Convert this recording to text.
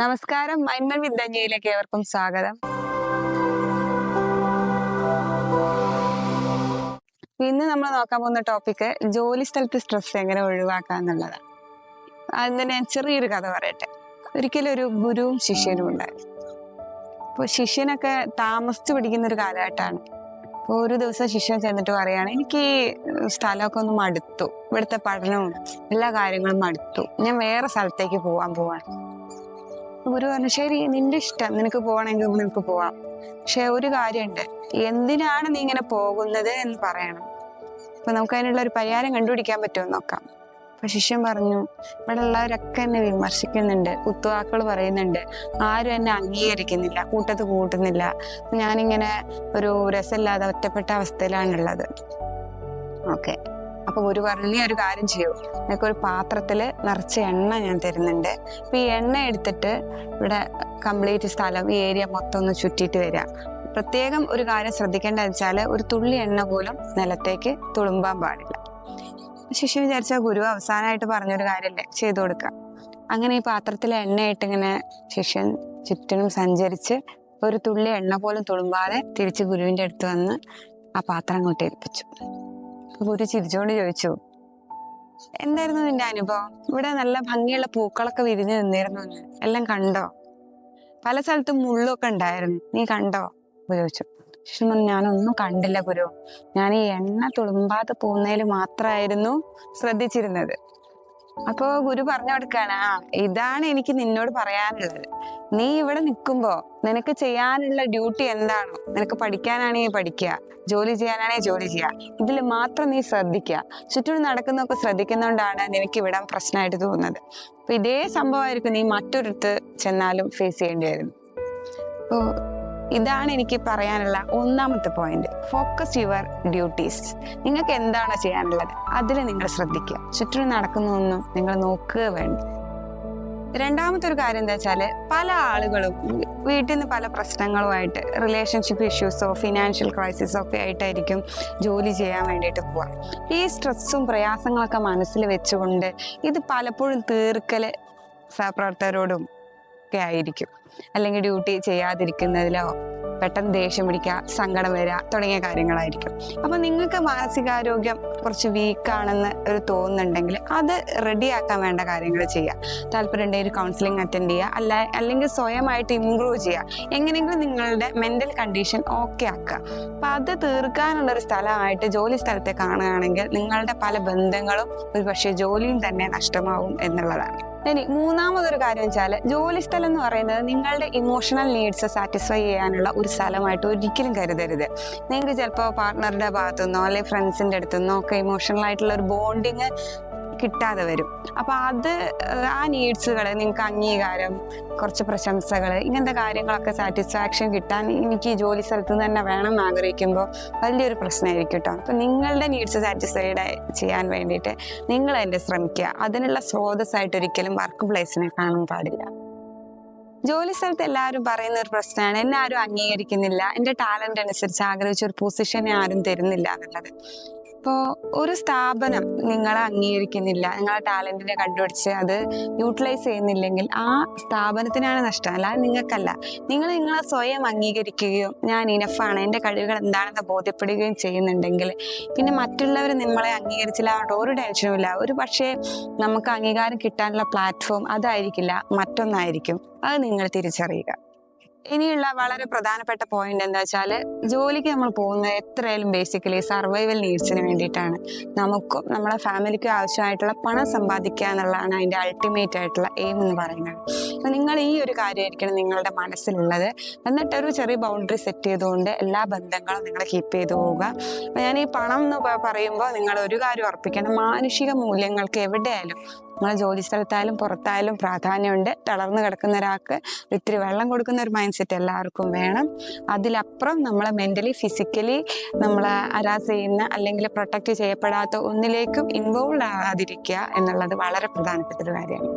നമസ്കാരം, മൈൻഡ് വിത്ത് ധന്യയിലേക്ക് ഏവർക്കും സ്വാഗതം. ഇന്ന് നമ്മൾ നോക്കാൻ പോകുന്ന ടോപ്പിക്ക് ജോലി സ്ഥലത്ത് സ്ട്രെസ് എങ്ങനെ ഒഴിവാക്കാം എന്നുള്ളതാണ്. അതിന് ഞാൻ ചെറിയൊരു കഥ പറയട്ടെ. ഒരിക്കലും ഒരു ഗുരുവും ശിഷ്യനും ഉണ്ടായിരുന്നു. അപ്പോൾ ശിഷ്യനൊക്കെ താമസിച്ചു പിടിക്കുന്ന ഒരു കാലഘട്ടമാണ്. അപ്പോൾ ഒരു ദിവസം ശിഷ്യൻ ചെന്നിട്ട് പറയാണ്, എനിക്ക് ഈ സ്ഥലമൊക്കെ ഒന്ന് മടുത്തു, ഇവിടുത്തെ പഠനവും എല്ലാ കാര്യങ്ങളും മടുത്തു, ഞാൻ വേറെ സ്ഥലത്തേക്ക് പോവാണ്. ഗുരു പറഞ്ഞു, ശരി, നിന്റെ ഇഷ്ടം, നിനക്ക് പോകണമെങ്കിൽ നിനക്ക് പോവാം. പക്ഷെ ഒരു കാര്യമുണ്ട്, എന്തിനാണ് നീ ഇങ്ങനെ പോകുന്നത് എന്ന് പറയണം. അപ്പൊ നമുക്ക് അതിനുള്ള ഒരു പരിഹാരം കണ്ടുപിടിക്കാൻ പറ്റുമോ നോക്കാം. അപ്പൊ ശിഷ്യൻ പറഞ്ഞു, ഇവിടെ ഉള്ളവരൊക്കെ എന്നെ വിമർശിക്കുന്നുണ്ട്, കുത്തുവാക്കുകൾ പറയുന്നുണ്ട്, ആരും എന്നെ അംഗീകരിക്കുന്നില്ല, കൂട്ടത്ത് കൂട്ടുന്നില്ല, ഞാനിങ്ങനെ ഒരു രസമില്ലാതെ ഒറ്റപ്പെട്ട അവസ്ഥയിലാണുള്ളത്. ഓക്കെ, അപ്പൊ ഗുരു പറഞ്ഞു, നീ ഒരു കാര്യം ചെയ്യൂ, നിനക്കൊരു പാത്രത്തില് നിറച്ച് എണ്ണ ഞാൻ തരുന്നുണ്ട്. അപ്പൊ ഈ എണ്ണ എടുത്തിട്ട് ഇവിടെ കംപ്ലീറ്റ് സ്ഥലം, ഈ ഏരിയ മൊത്തം ഒന്ന് ചുറ്റിയിട്ട് വരിക. പ്രത്യേകം ഒരു കാര്യം ശ്രദ്ധിക്കേണ്ടത് വെച്ചാൽ ഒരു തുള്ളി എണ്ണ പോലും നിലത്തേക്ക് തുളുമ്പാൻ പാടില്ല. ശിഷ്യൻ വിചാരിച്ച ഗുരു അവസാനമായിട്ട് പറഞ്ഞൊരു കാര്യമല്ലേ, ചെയ്തു കൊടുക്കുക. അങ്ങനെ ഈ പാത്രത്തിലെ എണ്ണയായിട്ട് ഇങ്ങനെ ശിഷ്യൻ ചുറ്റിനും സഞ്ചരിച്ച് ഒരു തുള്ളി എണ്ണ പോലും തുളുമ്പാതെ തിരിച്ച് ഗുരുവിന്റെ അടുത്ത് വന്ന് ആ പാത്രം അങ്ങോട്ട് ഏൽപ്പിച്ചു. ഗുരു ചിരിച്ചോണ്ട് ചോദിച്ചു, എന്തായിരുന്നു നിന്റെ അനുഭവം? ഇവിടെ നല്ല ഭംഗിയുള്ള പൂക്കളൊക്കെ വിരിഞ്ഞു നിന്നിരുന്നു, എല്ലാം കണ്ടോ? പല സ്ഥലത്തും മുള്ളൊക്കെ ഉണ്ടായിരുന്നു, നീ കണ്ടോ? ചോദിച്ചു. ശിഷ്യൻ പറഞ്ഞു, ഞാനൊന്നും കണ്ടില്ല ഗുരു, ഞാൻ ഈ എണ്ണ തുളുമ്പാതെ പോകുന്നതിൽ മാത്രമായിരുന്നു ശ്രദ്ധിച്ചിരുന്നത്. അപ്പോ ഗുരു പറഞ്ഞു കൊടുക്കാണ്, ഇതാണ് എനിക്ക് നിന്നോട് പറയാനുള്ളത്. നീ ഇവിടെ നിൽക്കുമ്പോ നിനക്ക് ചെയ്യാനുള്ള ഡ്യൂട്ടി എന്താണോ, നിനക്ക് പഠിക്കാനാണെങ്കിൽ പഠിക്കുക, ജോലി ചെയ്യാനാണെങ്കിൽ ജോലി ചെയ്യുക, ഇതിൽ മാത്രം നീ ശ്രദ്ധിക്കുക. ചുറ്റും നടക്കുന്നതൊക്കെ ശ്രദ്ധിക്കുന്നതുകൊണ്ടാണ് നിനക്ക് ഇവിടെ പ്രശ്നമായിട്ട് തോന്നുന്നത്. അപ്പൊ ഇതേ സംഭവമായിരിക്കും നീ മറ്റൊരിടത്ത് ചെന്നാലും ഫേസ് ചെയ്യേണ്ടി വരും. അപ്പോ ഇതാണ് എനിക്ക് പറയാനുള്ള ഒന്നാമത്തെ പോയിന്റ്. Focus your duties. നിങ്ങൾക്ക് എന്താണോ ചെയ്യാനുള്ളത് അതിൽ നിങ്ങൾ ശ്രദ്ധിക്കുക, ചുറ്റും നടക്കുന്നതൊന്നും നിങ്ങൾ നോക്കുക വേണ്ട. രണ്ടാമത്തെ ഒരു കാര്യം എന്താ വെച്ചാല്, പല ആളുകളും വീട്ടിൽ നിന്ന് പല പ്രശ്നങ്ങളുമായിട്ട്, റിലേഷൻഷിപ്പ് ഇഷ്യൂസോ ഫിനാൻഷ്യൽ ക്രൈസിസോ ഒക്കെ ആയിട്ടായിരിക്കും ജോലി ചെയ്യാൻ വേണ്ടിയിട്ട് പോവാം. ഈ സ്ട്രെസ്സും പ്രയാസങ്ങളൊക്കെ മനസ്സിൽ വെച്ചുകൊണ്ട് ഇത് പലപ്പോഴും തീർക്കല് സഹപ്രവർത്തകരോടും ഒക്കെ ആയിരിക്കും, അല്ലെങ്കിൽ ഡ്യൂട്ടി ചെയ്യാതിരിക്കുന്നതിലോ പെട്ടെന്ന് ദേഷ്യം പിടിക്കുക, സങ്കടം വരിക തുടങ്ങിയ കാര്യങ്ങളായിരിക്കും. അപ്പൊ നിങ്ങൾക്ക് മാനസികാരോഗ്യം കുറച്ച് വീക്കാണെന്ന് ഒരു തോന്നുന്നുണ്ടെങ്കിൽ അത് റെഡിയാക്കാൻ വേണ്ട കാര്യങ്ങൾ ചെയ്യുക. താല്പര്യം ഉണ്ടെങ്കിൽ ഒരു കൗൺസിലിംഗ് അറ്റൻഡ് ചെയ്യുക, അല്ലെങ്കിൽ സ്വയമായിട്ട് ഇംപ്രൂവ് ചെയ്യുക. എങ്ങനെയെങ്കിലും നിങ്ങളുടെ മെന്റൽ കണ്ടീഷൻ ഓക്കെ ആക്കുക. അപ്പൊ അത് തീർക്കാനുള്ളൊരു സ്ഥലമായിട്ട് ജോലി സ്ഥലത്തെ കാണുകയാണെങ്കിൽ നിങ്ങളുടെ പല ബന്ധങ്ങളും ഒരു പക്ഷേ ജോലിയും തന്നെ നഷ്ടമാവും എന്നുള്ളതാണ്. ഇനി മൂന്നാമതൊരു കാര്യം വെച്ചാൽ, ജോലി സ്ഥലം എന്ന് പറയുന്നത് നിങ്ങളുടെ ഇമോഷണൽ നീഡ്സ് സാറ്റിസ്ഫൈ ചെയ്യാനുള്ള ഒരു സ്ഥലമായിട്ട് ഒരിക്കലും കരുതരുത്. നിങ്ങൾക്ക് ചിലപ്പോൾ പാർട്ട്ണറുടെ ഭാഗത്തുനിന്നോ അല്ലെങ്കിൽ ഫ്രണ്ട്സിന്റെ അടുത്തുനിന്നോ ഒക്കെ ഇമോഷണൽ ആയിട്ടുള്ള ഒരു ബോണ്ടിങ് കിട്ടാതെ വരും. അപ്പൊ ആ നീഡ്സുകൾ, നിങ്ങൾക്ക് അംഗീകാരം, കുറച്ച് പ്രശംസകൾ, ഇങ്ങനത്തെ കാര്യങ്ങളൊക്കെ സാറ്റിസ്ഫാക്ഷൻ കിട്ടാൻ എനിക്ക് ഈ ജോലി സ്ഥലത്ത് തന്നെ വേണം എന്ന് ആഗ്രഹിക്കുമ്പോൾ വലിയൊരു പ്രശ്നമായിരിക്കും കേട്ടോ. അപ്പൊ നിങ്ങളുടെ നീഡ്സ് സാറ്റിസ്ഫൈഡ് ചെയ്യാൻ വേണ്ടിയിട്ട് നിങ്ങൾ അതിന്റെ ശ്രമിക്കുക. അതിനുള്ള സ്രോതസ്സായിട്ട് ഒരിക്കലും വർക്ക് പ്ലേസിനെ കാണാൻ പാടില്ല. ജോലി സ്ഥലത്ത് എല്ലാവരും പറയുന്ന ഒരു പ്രശ്നമാണ്, എന്നെ ആരും അംഗീകരിക്കുന്നില്ല, എൻ്റെ ടാലന്റ് അനുസരിച്ച് ആഗ്രഹിച്ച ഒരു പൊസിഷനെ ആരും തരുന്നില്ല എന്നുള്ളത്. ഇപ്പോൾ ഒരു സ്ഥാപനം നിങ്ങളെ അംഗീകരിക്കുന്നില്ല, നിങ്ങളെ ടാലന്റിനെ കണ്ടുപിടിച്ച് അത് യൂട്ടിലൈസ് ചെയ്യുന്നില്ലെങ്കിൽ ആ സ്ഥാപനത്തിനാണ് നഷ്ടം, അല്ലാതെ നിങ്ങൾക്കല്ല. നിങ്ങളെ സ്വയം അംഗീകരിക്കുകയും ഞാൻ ഇനഫാണ്, എൻ്റെ കഴിവുകൾ എന്താണെന്ന് ബോധ്യപ്പെടുകയും ചെയ്യുന്നുണ്ടെങ്കിൽ പിന്നെ മറ്റുള്ളവർ നമ്മളെ അംഗീകരിച്ചില്ല ഒരു ടെൻഷനും ഇല്ല. ഒരു പക്ഷേ നമുക്ക് അംഗീകാരം കിട്ടാനുള്ള പ്ലാറ്റ്ഫോം അതായിരിക്കില്ല, മറ്റൊന്നായിരിക്കും. അത് നിങ്ങൾ തിരിച്ചറിയുക. ഇനിയുള്ള വളരെ പ്രധാനപ്പെട്ട പോയിന്റ് എന്താ വെച്ചാല്, ജോലിക്ക് നമ്മൾ പോകുന്നത് എത്രയായാലും ബേസിക്കലി സർവൈവൽ നീഡ്സിന് വേണ്ടിയിട്ടാണ്. നമുക്കും നമ്മളെ ഫാമിലിക്കും ആവശ്യമായിട്ടുള്ള പണം സമ്പാദിക്കുക എന്നുള്ളതാണ് അതിന്റെ അൾട്ടിമേറ്റ് ആയിട്ടുള്ള എയിം എന്ന് പറയുന്നത്. അപ്പൊ നിങ്ങൾ ഈ ഒരു കാര്യമായിരിക്കണം നിങ്ങളുടെ മനസ്സിലുള്ളത്. എന്നിട്ട് ഒരു ചെറിയ ബൗണ്ടറി സെറ്റ് ചെയ്തുകൊണ്ട് എല്ലാ ബന്ധങ്ങളും നിങ്ങൾ കീപ്പ് ചെയ്തു പോവുക. അപ്പൊ ഞാൻ ഈ പണം എന്ന് പറയുമ്പോൾ നിങ്ങൾ ഒരു കാര്യം ഉറപ്പിക്കണം, മാനുഷിക മൂല്യങ്ങൾക്ക് എവിടെയായാലും, നമ്മളെ ജോലി സ്ഥലത്തായാലും പുറത്തായാലും പ്രാധാന്യമുണ്ട്. തളർന്നു കിടക്കുന്ന ഒരാൾക്ക് ഇത്തിരി വെള്ളം കൊടുക്കുന്ന ഒരു മൈൻഡ് സെറ്റ് എല്ലാവർക്കും വേണം. അതിലപ്പുറം നമ്മളെ മെന്റലി ഫിസിക്കലി നമ്മളെ ഹരാസ് ചെയ്യുന്ന അല്ലെങ്കിൽ പ്രൊട്ടക്ട് ചെയ്യപ്പെടാത്ത ഒന്നിലേക്കും ഇൻവോൾവ് ആകാതിരിക്കുക എന്നുള്ളത് വളരെ പ്രധാനപ്പെട്ട ഒരു കാര്യമാണ്.